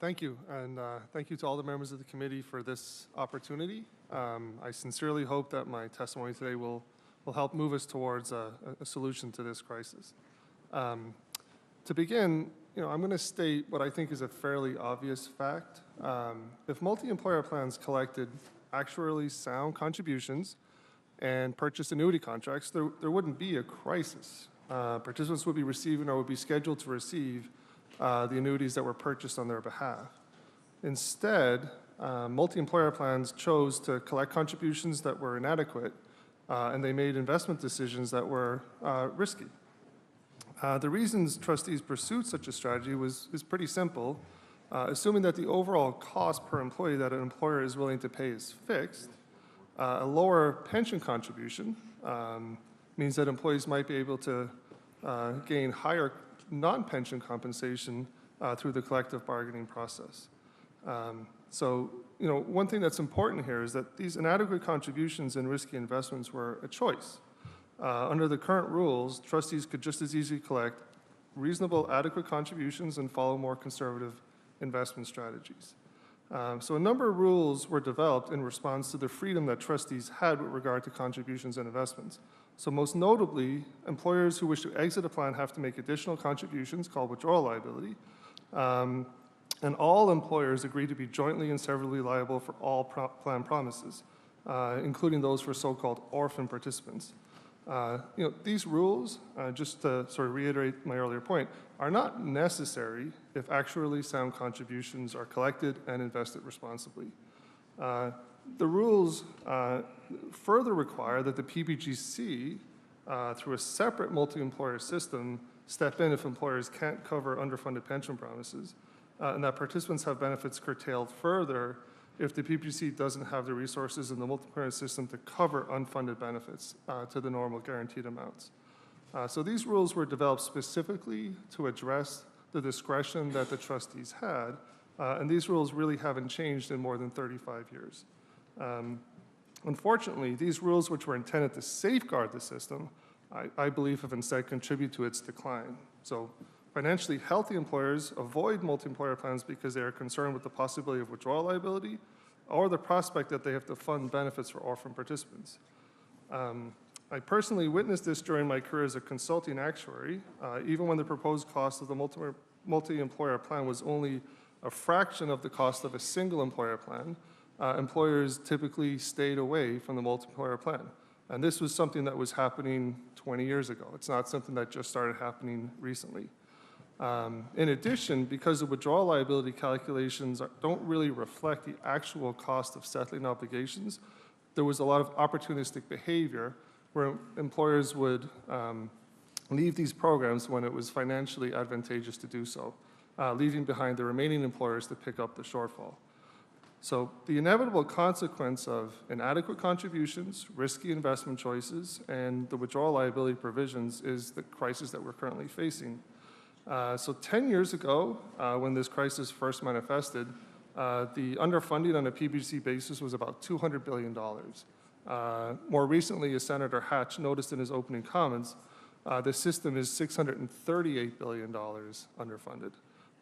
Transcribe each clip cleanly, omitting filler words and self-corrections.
Thank you, and thank you to all the members of the committee for this opportunity. I sincerely hope that my testimony today will help move us towards a solution to this crisis. To begin, I'm going to state what I think is a fairly obvious fact. If multi-employer plans collected actuarially sound contributions and purchased annuity contracts, there wouldn't be a crisis. Participants would be receiving or would be scheduled to receive the annuities that were purchased on their behalf. Instead, multi-employer plans chose to collect contributions that were inadequate, and they made investment decisions that were risky. The reasons trustees pursued such a strategy is pretty simple. Assuming that the overall cost per employee that an employer is willing to pay is fixed, a lower pension contribution means that employees might be able to gain higher non-pension compensation through the collective bargaining process. So, one thing that's important here is that these inadequate contributions and risky investments were a choice. Under the current rules, trustees could just as easily collect reasonable, adequate contributions and follow more conservative investment strategies. So a number of rules were developed in response to the freedom that trustees had with regard to contributions and investments. So most notably, employers who wish to exit a plan have to make additional contributions called withdrawal liability. And all employers agree to be jointly and severally liable for all plan promises, including those for so-called orphan participants. These rules, just to sort of reiterate my earlier point, are not necessary if actuarially sound contributions are collected and invested responsibly. The rules further require that the PBGC, through a separate multi-employer system, step in if employers can't cover underfunded pension promises, and that participants have benefits curtailed further if the PBGC doesn't have the resources in the multi-employer system to cover unfunded benefits to the normal guaranteed amounts. So these rules were developed specifically to address the discretion that the trustees had, and these rules really haven't changed in more than 35 years. Unfortunately, these rules, which were intended to safeguard the system, I believe have instead contributed to its decline. So financially healthy employers avoid multi-employer plans because they are concerned with the possibility of withdrawal liability or the prospect that they have to fund benefits for orphan participants. I personally witnessed this during my career as a consulting actuary. Even when the proposed cost of the multi-employer plan was only a fraction of the cost of a single employer plan, employers typically stayed away from the multi-employer plan. And this was something that was happening 20 years ago. It's not something that just started happening recently. In addition, because the withdrawal liability calculations don't really reflect the actual cost of settling obligations, there was a lot of opportunistic behavior where employers would leave these programs when it was financially advantageous to do so, leaving behind the remaining employers to pick up the shortfall. So the inevitable consequence of inadequate contributions, risky investment choices, and the withdrawal liability provisions is the crisis that we're currently facing. So 10 years ago, when this crisis first manifested, the underfunding on a PBGC basis was about $200 billion. More recently, as Senator Hatch noticed in his opening comments, the system is $638 billion underfunded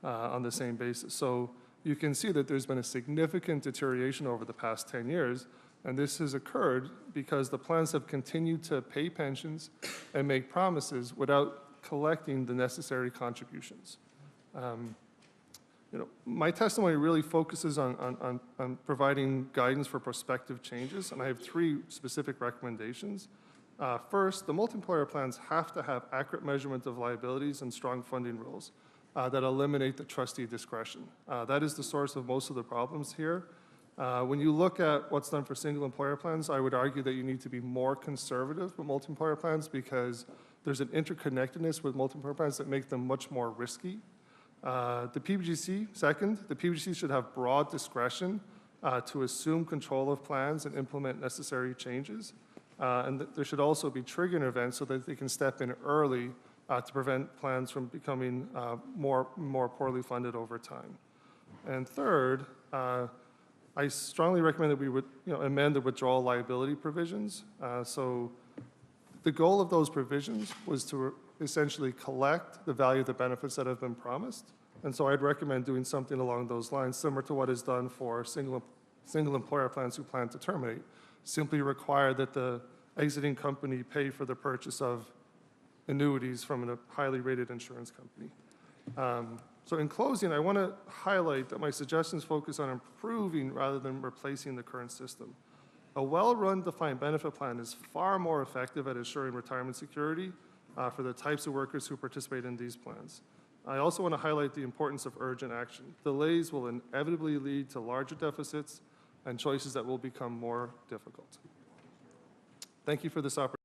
on the same basis. So you can see that there's been a significant deterioration over the past 10 years, and this has occurred because the plans have continued to pay pensions and make promises without collecting the necessary contributions. My testimony really focuses on providing guidance for prospective changes, and I have 3 specific recommendations. First, the multi-employer plans have to have accurate measurement of liabilities and strong funding rules that eliminate the trustee discretion. That is the source of most of the problems here. When you look at what's done for single employer plans, I would argue that you need to be more conservative with multi-employer plans because there's an interconnectedness with multi-employer plans that make them much more risky. The PBGC should have broad discretion to assume control of plans and implement necessary changes. And there should also be triggering events so that they can step in early to prevent plans from becoming more poorly funded over time. And third, I strongly recommend that we would amend the withdrawal liability provisions. So the goal of those provisions was to essentially collect the value of the benefits that have been promised. And so I'd recommend doing something along those lines, similar to what is done for single employer plans who plan to terminate. Simply require that the exiting company pay for the purchase of annuities from a highly rated insurance company. So in closing, I want to highlight that my suggestions focus on improving rather than replacing the current system. A well-run defined benefit plan is far more effective at assuring retirement security for the types of workers who participate in these plans. I also want to highlight the importance of urgent action. Delays will inevitably lead to larger deficits and choices that will become more difficult. Thank you for this opportunity.